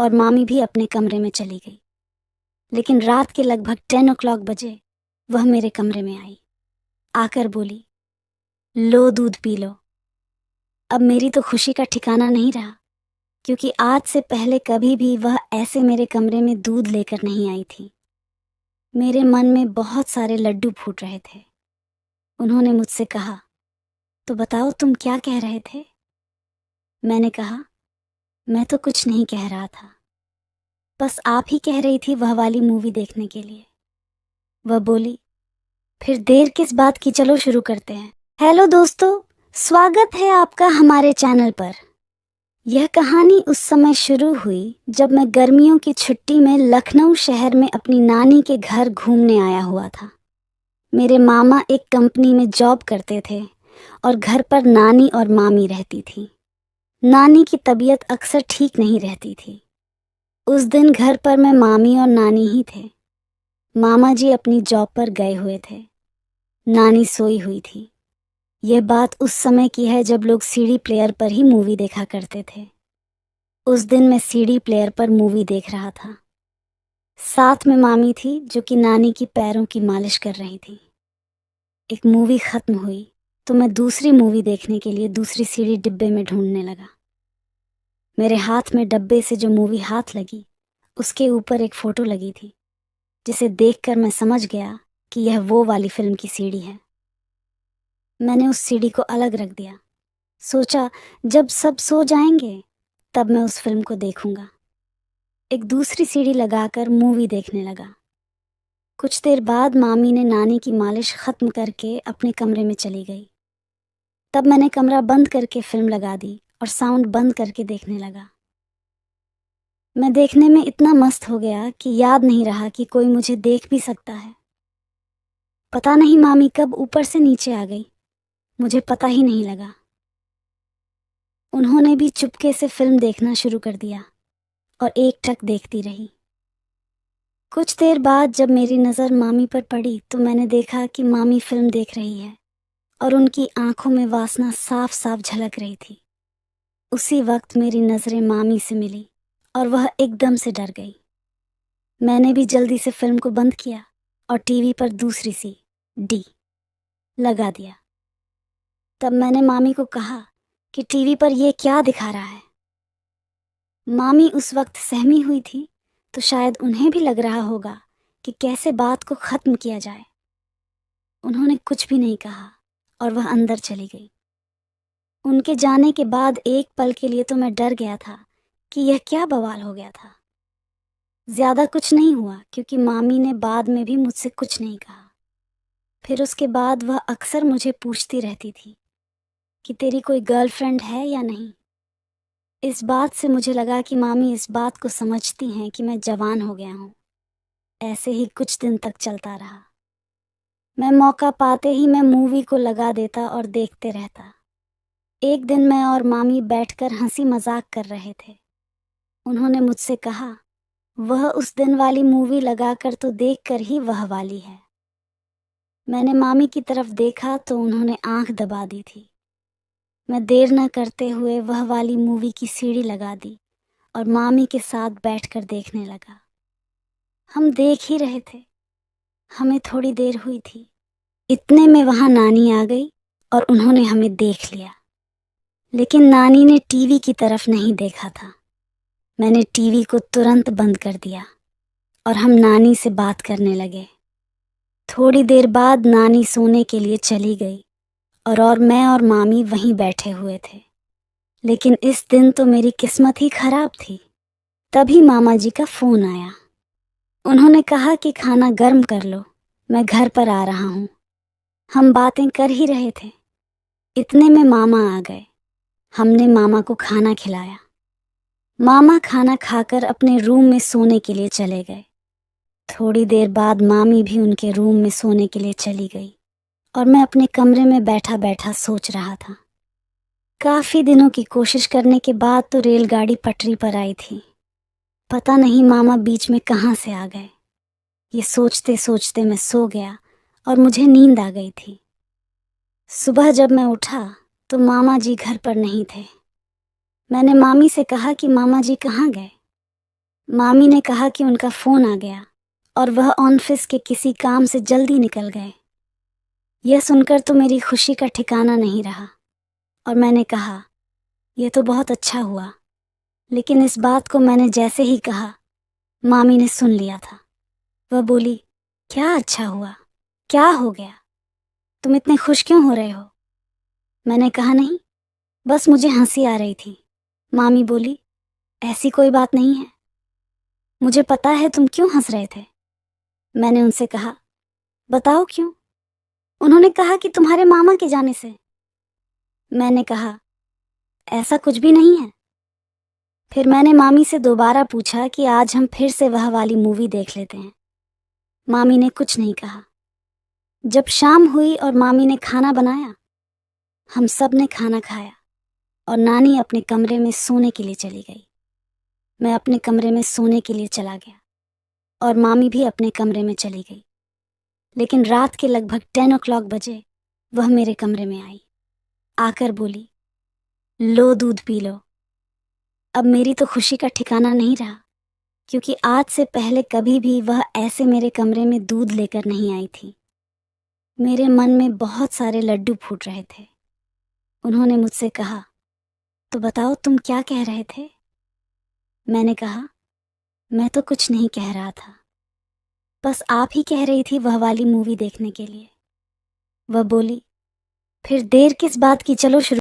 और मामी भी अपने कमरे में चली गई। लेकिन रात के लगभग 10 o'clock बजे वह मेरे कमरे में आई। आकर बोली, लो दूध पी लो। अब मेरी तो खुशी का ठिकाना नहीं रहा, क्योंकि आज से पहले कभी भी वह ऐसे मेरे कमरे में दूध लेकर नहीं आई थी। मेरे मन में बहुत सारे लड्डू फूट रहे थे। उन्होंने मुझसे कहा, तो बताओ तुम क्या कह रहे थे? मैंने कहा, मैं तो कुछ नहीं कह रहा था, बस आप ही कह रही थी वह वाली मूवी देखने के लिए। वह बोली, फिर देर किस बात की, चलो शुरू करते हैं। हेलो दोस्तों, स्वागत है आपका हमारे चैनल पर। यह कहानी उस समय शुरू हुई जब मैं गर्मियों की छुट्टी में लखनऊ शहर में अपनी नानी के घर घूमने आया हुआ था। मेरे मामा एक कंपनी में जॉब करते थे और घर पर नानी और मामी रहती थी। नानी की तबीयत अक्सर ठीक नहीं रहती थी। उस दिन घर पर मैं मामी और नानी ही थे। मामा जी अपनी जॉब पर गए हुए थे। नानी सोई हुई थी। यह बात उस समय की है जब लोग सीडी प्लेयर पर ही मूवी देखा करते थे। उस दिन मैं सीडी प्लेयर पर मूवी देख रहा था। साथ में मामी थी जो कि नानी की पैरों की मालिश कर रही थी। एक मूवी खत्म हुई तो मैं दूसरी मूवी देखने के लिए दूसरी सीडी डिब्बे में ढूंढने लगा। मेरे हाथ में डब्बे से जो मूवी हाथ लगी, उसके ऊपर एक फोटो लगी थी, जिसे देखकर मैं समझ गया कि यह वो वाली फिल्म की सीडी है। मैंने उस सीडी को अलग रख दिया। सोचा जब सब सो जाएंगे तब मैं उस फिल्म को देखूंगा। एक दूसरी सीडी लगाकर मूवी देखने लगा। कुछ देर बाद मामी ने नानी की मालिश खत्म करके अपने कमरे में चली गई। तब मैंने कमरा बंद करके फिल्म लगा दी और साउंड बंद करके देखने लगा। मैं देखने में इतना मस्त हो गया कि याद नहीं रहा कि कोई मुझे देख भी सकता है। पता नहीं मामी कब ऊपर से नीचे आ गई, मुझे पता ही नहीं लगा। उन्होंने भी चुपके से फिल्म देखना शुरू कर दिया और एकटक देखती रही। कुछ देर बाद जब मेरी नज़र मामी पर पड़ी तो मैंने देखा कि मामी फिल्म देख रही है और उनकी आंखों में वासना साफ साफ झलक रही थी। उसी वक्त मेरी नज़रें मामी से मिली और वह एकदम से डर गई। मैंने भी जल्दी से फिल्म को बंद किया और टीवी पर दूसरी सी डी लगा दिया। तब मैंने मामी को कहा कि टीवी पर यह क्या दिखा रहा है। मामी उस वक्त सहमी हुई थी, तो शायद उन्हें भी लग रहा होगा कि कैसे बात को ख़त्म किया जाए। उन्होंने कुछ भी नहीं कहा और वह अंदर चली गई। उनके जाने के बाद एक पल के लिए तो मैं डर गया था कि यह क्या बवाल हो गया था। ज़्यादा कुछ नहीं हुआ क्योंकि मामी ने बाद में भी मुझसे कुछ नहीं कहा। फिर उसके बाद वह अक्सर मुझे पूछती रहती थी कि तेरी कोई गर्लफ्रेंड है या नहीं। इस बात से मुझे लगा कि मामी इस बात को समझती हैं कि मैं जवान हो गया हूँ। ऐसे ही कुछ दिन तक चलता रहा। मैं मौका पाते ही मैं मूवी को लगा देता और देखते रहता। एक दिन मैं और मामी बैठकर हंसी मजाक कर रहे थे। उन्होंने मुझसे कहा, वह उस दिन वाली मूवी लगाकर तो देखकर ही वह वाली है। मैंने मामी की तरफ देखा तो उन्होंने आंख दबा दी थी। मैं देर न करते हुए वह वाली मूवी की सीडी लगा दी और मामी के साथ बैठकर देखने लगा। हम देख ही रहे थे। हमें थोड़ी देर हुई थी, इतने में वहां नानी आ गई और उन्होंने हमें देख लिया। लेकिन नानी ने टीवी की तरफ नहीं देखा था। मैंने टीवी को तुरंत बंद कर दिया और हम नानी से बात करने लगे। थोड़ी देर बाद नानी सोने के लिए चली गई और मैं और मामी वहीं बैठे हुए थे। लेकिन इस दिन तो मेरी किस्मत ही खराब थी। तभी मामा जी का फोन आया। उन्होंने कहा कि खाना गर्म कर लो, मैं घर पर आ रहा हूँ। हम बातें कर ही रहे थे, इतने में मामा आ गए। हमने मामा को खाना खिलाया। मामा खाना खाकर अपने रूम में सोने के लिए चले गए। थोड़ी देर बाद मामी भी उनके रूम में सोने के लिए चली गई और मैं अपने कमरे में बैठा बैठा सोच रहा था। काफी दिनों की कोशिश करने के बाद तो रेलगाड़ी पटरी पर आई थी। पता नहीं मामा बीच में कहाँ से आ गए। ये सोचते सोचते मैं सो गया और मुझे नींद आ गई थी। सुबह जब मैं उठा तो मामा जी घर पर नहीं थे। मैंने मामी से कहा कि मामा जी कहाँ गए। मामी ने कहा कि उनका फ़ोन आ गया और वह ऑफिस के किसी काम से जल्दी निकल गए। यह सुनकर तो मेरी खुशी का ठिकाना नहीं रहा और मैंने कहा, यह तो बहुत अच्छा हुआ। लेकिन इस बात को मैंने जैसे ही कहा, मामी ने सुन लिया था। वह बोली, क्या अच्छा हुआ? क्या हो गया? तुम इतने खुश क्यों हो रहे हो? मैंने कहा, नहीं, बस मुझे हंसी आ रही थी। मामी बोली, ऐसी कोई बात नहीं है, मुझे पता है तुम क्यों हंस रहे थे। मैंने उनसे कहा, बताओ क्यों? उन्होंने कहा कि तुम्हारे मामा के जाने से। मैंने कहा, ऐसा कुछ भी नहीं है। फिर मैंने मामी से दोबारा पूछा कि आज हम फिर से वह वाली मूवी देख लेते हैं। मामी ने कुछ नहीं कहा। जब शाम हुई और मामी ने खाना बनाया, हम सब ने खाना खाया और नानी अपने कमरे में सोने के लिए चली गई। मैं अपने कमरे में सोने के लिए चला गया और मामी भी अपने कमरे में चली गई। लेकिन रात के लगभग 10 o'clock बजे वह मेरे कमरे में आई। आकर बोली, लो दूध पी लो। अब मेरी तो खुशी का ठिकाना नहीं रहा, क्योंकि आज से पहले कभी भी वह ऐसे मेरे कमरे में दूध लेकर नहीं आई थी। मेरे मन में बहुत सारे लड्डू फूट रहे थे। उन्होंने मुझसे कहा, तो बताओ तुम क्या कह रहे थे? मैंने कहा, मैं तो कुछ नहीं कह रहा था, बस आप ही कह रही थी वह वाली मूवी देखने के लिए। वह बोली, फिर देर किस बात की, चलो शुरू